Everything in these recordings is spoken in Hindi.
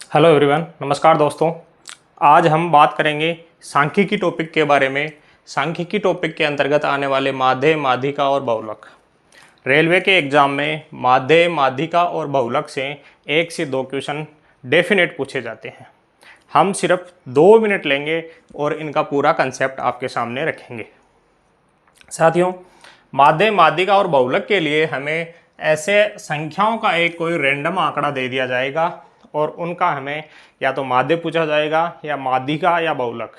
हेलो एवरीवन, नमस्कार दोस्तों। आज हम बात करेंगे सांख्यिकी टॉपिक के बारे में। सांख्यिकी टॉपिक के अंतर्गत आने वाले माध्य, माध्यिका और बहुलक। रेलवे के एग्जाम में माध्य, माध्यिका और बहुलक से 1 से 2 क्वेश्चन डेफिनेट पूछे जाते हैं। हम सिर्फ 2 मिनट लेंगे और इनका पूरा कंसेप्ट आपके सामने रखेंगे। साथियों, माध्य, माध्यिका और बहुलक के लिए हमें ऐसे संख्याओं का एक कोई रैंडम आंकड़ा दे दिया जाएगा और उनका हमें या तो माध्य पूछा जाएगा या माध्यिका या बहुलक।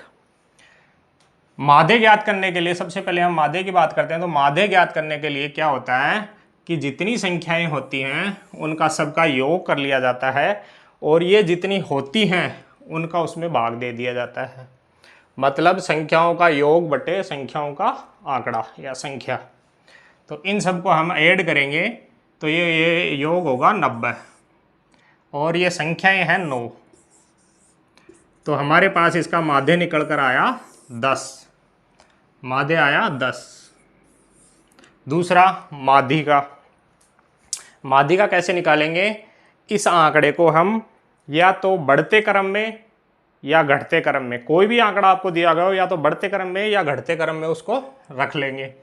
माध्य ज्ञात करने के लिए सबसे पहले हम माध्य की बात करते हैं। तो माध्य ज्ञात करने के लिए क्या होता है कि जितनी संख्याएं होती हैं उनका सबका योग कर लिया जाता है और ये जितनी होती हैं उनका उसमें भाग दे दिया जाता है। मतलब संख्याओं का योग बटे संख्याओं का आंकड़ा या संख्या। तो इन सबको हम ऐड करेंगे तो ये योग होगा 90 और ये संख्याएं हैं 9। तो हमारे पास इसका माध्य निकल कर आया 10। माध्य आया 10। दूसरा माध्यिका। माध्यिका कैसे निकालेंगे? इस आंकड़े को हम या तो बढ़ते क्रम में या घटते क्रम में, कोई भी आंकड़ा आपको दिया गया हो या तो बढ़ते क्रम में या घटते क्रम में उसको रख लेंगे।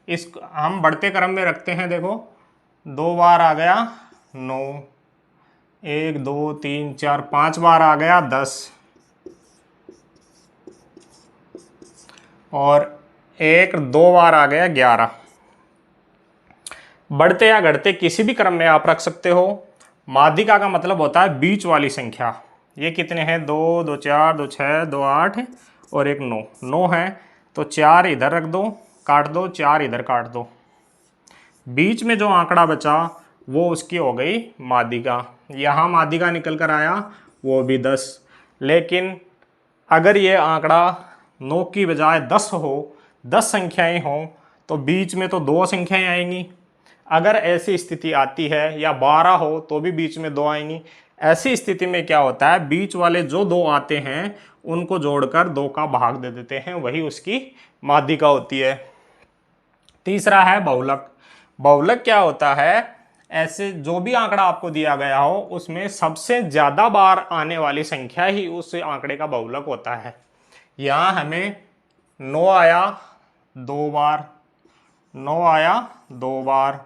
इस हम बढ़ते क्रम में रखते हैं। देखो 2 बार आ गया 9, 1 2 3 4 5 बार आ गया 10 और 1 2 बार आ गया 11। बढ़ते या घटते किसी भी क्रम में आप रख सकते हो। माध्यिका का मतलब होता है बीच वाली संख्या। ये कितने हैं? 2 2 4 2 6 2 8 और 1 9। 9 है तो 4 इधर रख दो, काट दो, 4 इधर काट दो। बीच में जो आंकड़ा बचा वो उसकी हो गई माध्यिका। यहाँ माध्यिका निकल कर आया वो भी 10। लेकिन अगर ये आंकड़ा 9 की बजाय 10 हो, 10 संख्याएं हों तो बीच में तो 2 संख्याएं आएंगी। अगर ऐसी स्थिति आती है या 12 हो तो भी बीच में 2 आएंगी। ऐसी स्थिति में क्या होता है, बीच वाले जो 2 आते हैं उनको जोड़कर 2 का भाग दे देते हैं, वही उसकी माध्यिका होती है। तीसरा है बहुलक। बहुलक क्या होता है? ऐसे जो भी आंकड़ा आपको दिया गया हो उसमें सबसे ज़्यादा बार आने वाली संख्या ही उस आंकड़े का बहुलक होता है। यहाँ हमें 9 आया 2 बार, 9 आया 2 बार,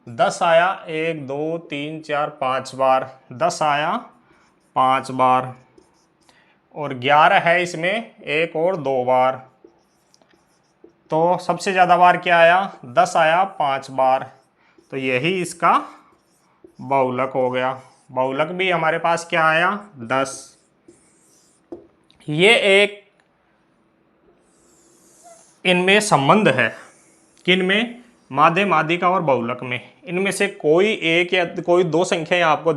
10 आया 1 2 3 4 5 बार, 10 आया 5 बार और 11 है इसमें 1 और 2 बार। तो सबसे ज़्यादा बार क्या आया? 10 आया 5 बार। तो यही इसका बहुलक हो गया। बहुलक भी हमारे पास क्या आया? 10। ये एक इनमें संबंध है। किन में? माध्य, माध्यिका और बहुलक में। इनमें से कोई एक या कोई 2 संख्याएं आपको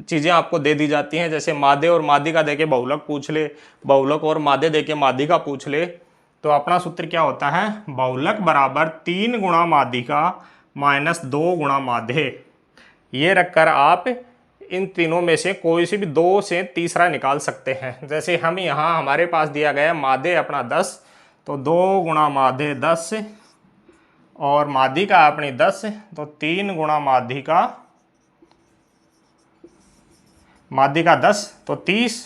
चीज़ें आपको दे दी जाती हैं। जैसे माध्य और माध्यिका देके बहुलक पूछ ले, बहुलक और माध्य देके माध्यिका पूछ ले, तो अपना सूत्र क्या होता है? बहुलक बराबर 3 गुणा माध्यिका माइनस 2 गुणा माध्य। ये रखकर आप इन तीनों में से कोई से भी 2 से तीसरा निकाल सकते हैं। जैसे हम यहाँ हमारे पास दिया गया माध्य अपना 10, तो 2 गुणा माध्य 10 और माध्यिका अपनी 10, तो 3 गुणा माध्यिका, माध्यिका 10 तो 30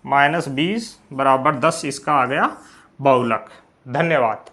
माइनस 20 बराबर 10 इसका आ गया बहुलक। धन्यवाद।